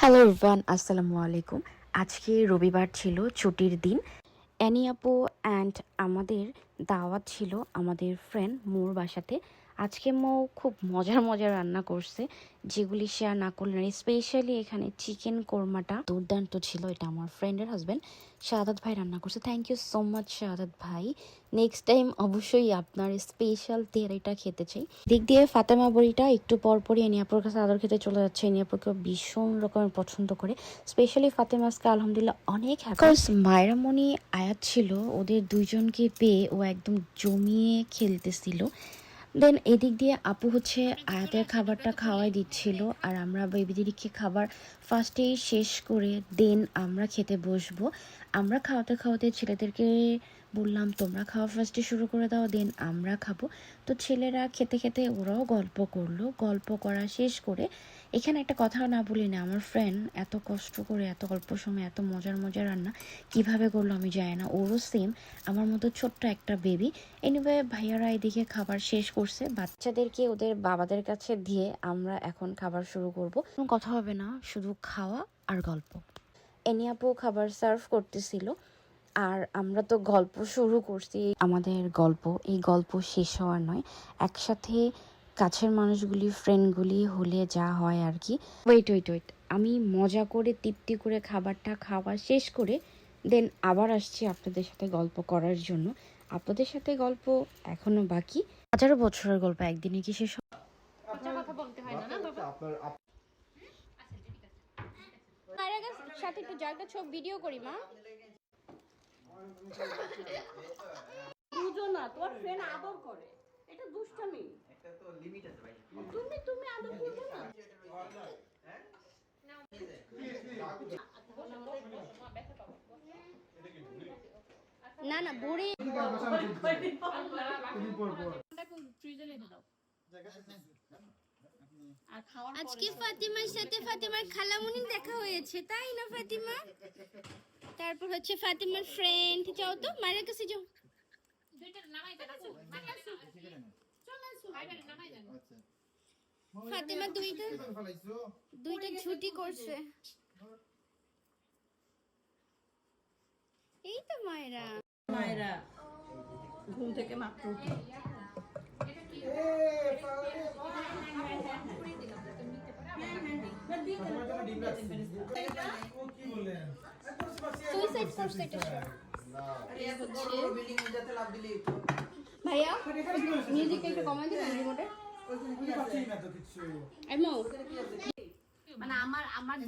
Hello everyone, আসসালামু আলাইকুম। আজকে রবিবার ছিল, ছুটির দিন। অ্যানি আপু অ্যান্ড আমাদের দাওয়াত ছিল আমাদের ফ্রেন্ড মোর বাসাতে। আজকে মৌ খুব মজার মজার রান্না করছে, যেগুলি শেয়ার না করলেন। স্পেশালি এখানে চিকেন কোরমাটা দুর্দান্ত ছিল। এটা আমার ফ্রেন্ডের হাজব্যান্ড শাহাদাত ভাই রান্না করছে। থ্যাংক ইউ সো মাচ শাহাদাত ভাই। নেক্সট টাইম অবশ্যই আপনার স্পেশাল তেহারিটা খেতে চাই। দিক দিয়ে ফাতেমা বড়িটা একটু পরপরই এনিয়াপুর কাছে আদর খেতে চলে যাচ্ছে। এনিয়াপুরকে ভীষণ রকমের পছন্দ করে। স্পেশালি ফাতেমাসকে আলহামদুলিল্লাহ অনেক হ্যাপি। মায়েরামণি আয়াত ছিল, ওদের দুইজনকে পেয়ে ও একদম জমিয়ে খেলতেছিল। দেন এদিক দিয়ে আপু হচ্ছে আয়াতের খাবারটা খাওয়াই দিচ্ছিল, আর আমরা বেবিদিদিকে খাবার ফার্স্টেই শেষ করে দেন আমরা খেতে বসবো। আমরা খাওয়াতে খাওয়াতে ছেলেদেরকে বললাম তোমরা খাওয়া ফার্স্টে শুরু করে দাও, দেন আমরা খাবো। তো ছেলেরা খেতে খেতে ওরাও গল্প করলো। গল্প করা শেষ করে এখানে একটা কথা না বলি না, আমার ফ্রেন্ড এত কষ্ট করে এত অল্প সময় এত মজার মজার রান্না কিভাবে করলো আমি জানি না। ওরও সেম আমার মতো ছোট্ট একটা বেবি। এনিওয়ে ভাইয়ারা এদিকে খাবার শেষ করছে, বাচ্চাদেরকে ওদের বাবাদের কাছে দিয়ে আমরা এখন খাবার শুরু করব। কোনো কথা হবে না, শুধু খাওয়া আর গল্প। এনিয়াপু খাবার সার্ভ করতেছিল আর আমরা তো গল্প শুরু করছি। আমাদের গল্প, এই গল্প শেষ হওয়ার নয়, একসাথে কাছের মানুষগুলি ফ্রেন্ডগুলি হলে যা হয় আর কি। ওয়েট ওয়েট ওয়েট, আমি মজা করে তৃপ্তি করে খাবারটা খাওয়া শেষ করে দেন আবার আসছি আপনাদের সাথে গল্প করার জন্য। আপনাদের সাথে গল্প এখনো বাকি, হাজারো বছরের গল্প একদিনে কি শেষ হয়? কথা বলতে হয় না, না বাবা। সাথে একটু জায়গা ছবি ভিডিও করি মা। বুঝো না, তোর ফ্রেন্ড আদর করে, এটা দুষ্টামি। একটা তো লিমিট আছে ভাই। তুমি আদর করবে না। হ্যাঁ না না না বুড়ি আজকে ফাতিমার সাথে ফাতিমার খালামুনি দেখা হয়েছে, তাই না ফাতিমা? তারপর হচ্ছে ফাতিমার ফ্রেন্ড, যাও তো মায়ের কাছে যাও। ফাতিমা দুইটা ঝুটি করছে। এই তো মায়েরা মায়েরা ঘুম থেকে মাত্র উঠে ভাইয়া মিউজিক একটু কমাই দিবেন রিমোটে। মানে আমার